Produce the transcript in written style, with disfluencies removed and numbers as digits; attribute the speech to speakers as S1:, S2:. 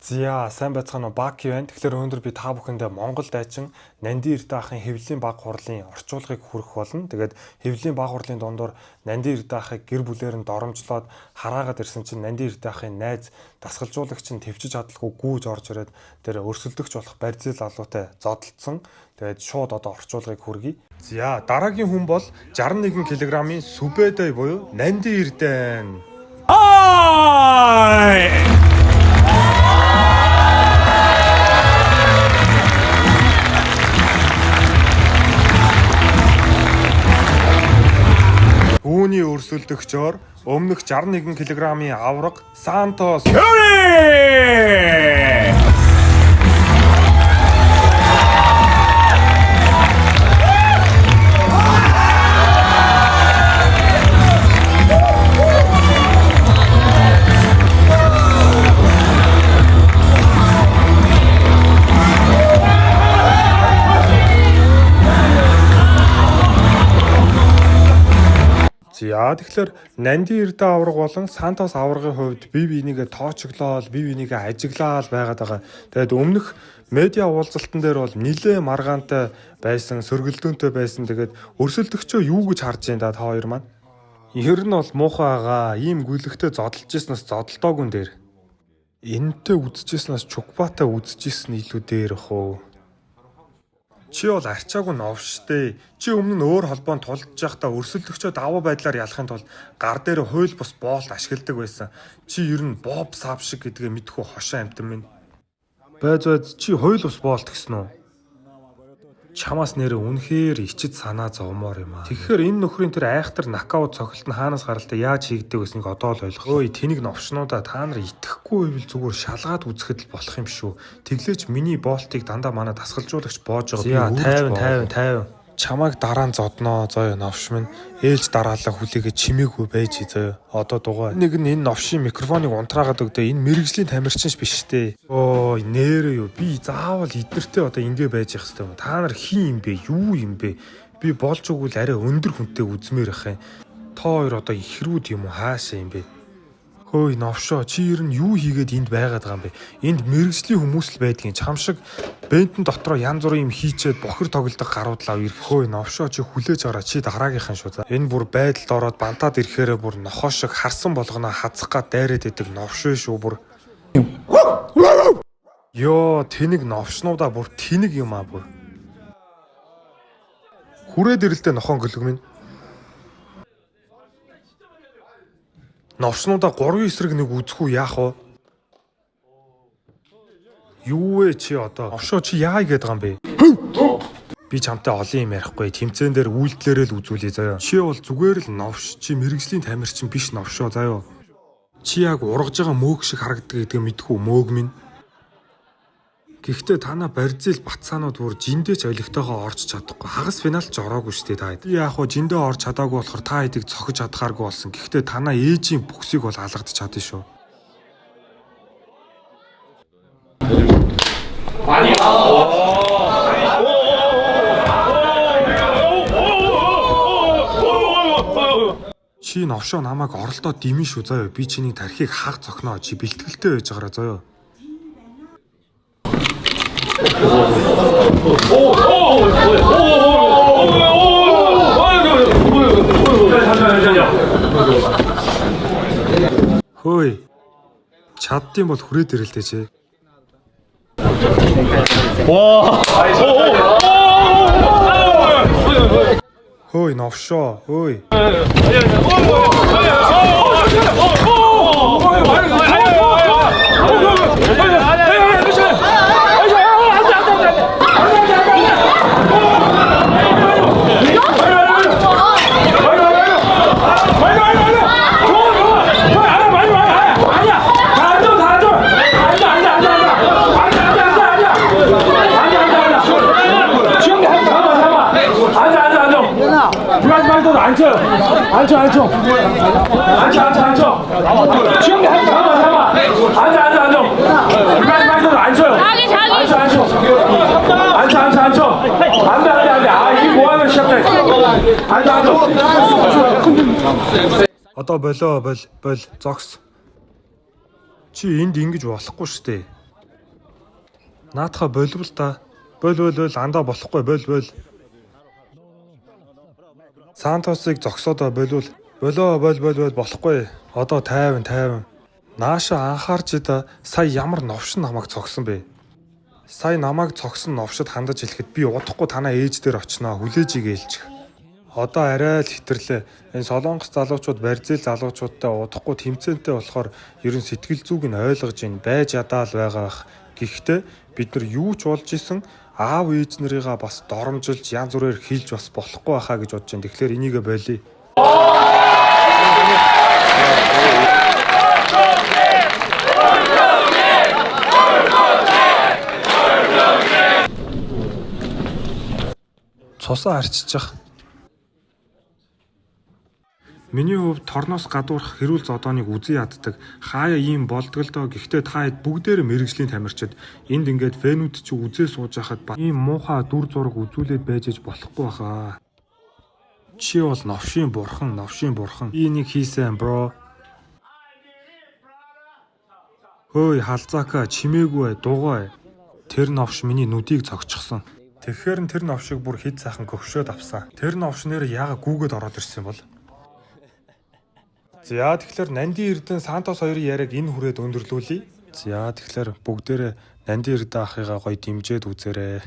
S1: Зя сайн байцгаана уу Баки байна. Тэгэхээр өнөөдөр би та бүхэндээ Монгол дайчин Нандин Эрдэнэ ахын хэвлэлийн баг хурлын орчуулгыг хүргэх болно. Тэгээд хэвлэлийн баг хурлын дундуур Нандин Эрдэнэ ахыг гэр бүлээр нь доромжлоод хараагаад ирсэн чинь Нандин Эрдэнэ ахын найз дасгалжуулагч нь төвчж чадлаггүй гүйж орж ирээд тэр өрсөлдөгч болох Барзил алуутай зодтолцсон. Тэгээд шууд одоо орчуулгыг хүргэе. За дараагийн хүн бол 61 кг-ийн Сүбэдэй буюу Нандин Эрдэнэ. Үүний өрсөлдөгчөөр өмнөх 61 кг-ийн авраг Сантос Фьюри! За тэгэхээр Нандин Эрдэнэ авраг болон Сантос аврагын хувьд бие бинийгээ тоочглоо, бие бинийгээ ажиглаад байгаад байгаа. Тэгээд өмнөх медиа уулзалтан дээр бол нилээ маргаантай байсан, сөргөлдөөнтэй байсан. Тэгээд өрсөлдөгчөө юу гэж харж байна да та хоёр маань? Ер нь бол муухай байгаа. Ийм гүйлэгтэй зодолж ирснээс зодолтоогүй дээр. Энэтэй үзчихснээс Чукбатай үзчихсэн илүү дээр ах уу? Чи бол арчаагүй новштэй. Чи өмнө нь өөр холбоонд тулж байхдаа өрсөлдөгчөө даваа байдлаар ялахын тулд гар дээр хууль бус боолт ашигладаг байсан. Чи ер нь боб сав шиг гэдгээ мэдхүү хошоо амтан минь. Байж чи хууль бус боолт гэсэн үү? Чамаас нэрээ үнэхээр ичид санаа зовмоор юм аа. Тэгэхээр энэ нөхрийн тэр айхтар нокаут цогцолт нь хаанаас гаралтай яаж хийгдэг гэснийг одоо л ойлгох. Ой тэнийг новшнуудаа та нар итгэхгүй байвал зүгээр шалгаад үзэхэд л болох юм шүү. Тэглээч миний болтыг дандаа манай дасгалжуулагч боож байгаа. Би 50 чамайг дараа нь зодноо зоё новш минь ээлж дараалал хүлээгээ чимээгүй байж зоё. Одоо дугаа. Нэг нь энэ новшийн микрофоныг унтраагаад өгдөө. Энэ мэрэгжлийн тамирчин биш дээ. Ой нэрээ юу. Би заавал эднэртэй одоо ингэ байж явах хэрэгтэй. Та нар хин юм бэ? Юу юм бэ? Би болж өгвөл арай өндөр хүнтэй үзмээр ах юм. Та хоёр одоо ихрүүд юм уу хаашаа юм бэ? Хөөе новшоо чи ер нь юу хийгээд энд байгаад байгаа юм бэ? Энд мэрэгжлийн хүмүүс л байдгийн чам шиг бентэн дотроо янз бүрийн юм хийчээд бохир тоглодог гаруудлаа ирэх. Хөөе новшоо чи хүлээж аваа чи дараагийнхан шүү. Энэ бүр байдалд ороод бантаад ирэхээрээ бүр нохоо шиг харсан болгоно хазах гад дайраад идэг новшоо шүү бүр. Йоо тэнэг новшнуудаа бүр тэнэг юм аа бүр. Хүрээд ирэлтэй нохон гөлөг минь. Новшнуудаа 3 эсрэг нэг үзэх үү яах вэ? Юу вэ чи одоо? Новшоо чи яа игээд байгаа юм бэ? Би чамтай олон юм ярихгүй. Тэмцээн дээр үйлдэлээрээ л үзүүлээ заяа. Чи бол зүгээр л новш. Чи мэрэгжлийн тамирчин биш новшоо заяа. Чи яг ургаж байгаа мөөг шиг харагддаг гэдгээ мэдхүү мөөг минь. Гэхдээ танаа Барзил Батцаанууд бүр жиндээ ч олигтойгоо орж чадахгүй. Хагас финалч ороогүй шүү дээ та хэд. Яг хоо жиндээ орж чадаагүй болохоор та хэдийг цохиж чадхааргүй болсон. Гэхдээ танаа ээжийн бүксийг бол алгадж чадсан шүү. Чи новшоо намайг оролдоод димэн шүү заяа. Би чиний тархийг хаг цохноо. Чи бэлтгэлтэй байж байгаараа заяа. Хөөе. Чаддсан бол хүрээд ирэлтэй чи. Хөөе новшоо. Хөөе. Одоо болоо зогс. Чи энд ингэж болохгүй шүү дээ. Наатаха болвол та. Бол андаа болохгүй бол. Сантосыг зогсоодоо болвол болоо болохгүй. Одоо 50. Нааша анхаарч ида сая ямар новшин намайг цогсон бэ? Сая намайг цогсон новшид хандаж хэлэхэд би удахгүй танаа ээж дээр очноо хүлээж игээйлчих. Одоо арай л хитэрлээ. Энэ солонгос залуучууд Бразил залуучуудтай удахгүй тэмцээнтэй болохоор ерөн сэтгэл зүг нь ойлгож ийн байж ядаал байгаа бах. Гэхдээ бид нар юу ч болж исэн аав ээж нарыгаа бас доромжилж янз бүрээр хилж бас болохгүй байхаа гэж бодож байна. Тэгэхээр энийгээ болиё. Цусаа арччих. Миний хувьд торноос гадуурх хэрүүл зодооныг үзэн яддаг. Хаяа ийм болдог л доо. Гэхдээ та хэд бүгдээрээ мэрэгжлийн тамирчид. Энд ингээд фэнүүд чи үзээ сууж байхад ийм муухай дүр зураг үзүүлээд байж болохгүй баха. Чи бол новшийн бурхан. Би энийг хийсэн бро. Хөөе халзаака чимээгүй дугай. Тэр новш миний нүдийг цогцчихсон. Тэгэхээр тэр новшиг бүр хэд сайхан гөвшөөд авсан. Тэр новш нэр яага гүүгээд ороод ирсэн бол. За тэгэхээр Нанди Эрдэнэ Сантос хоёрын яриаг энэ хүрээд өндөрлүүлье. За тэгэхээр бүгдээрээ Нанди Эрдэнэ ахыгаа гоё дэмжиж үзээрэй.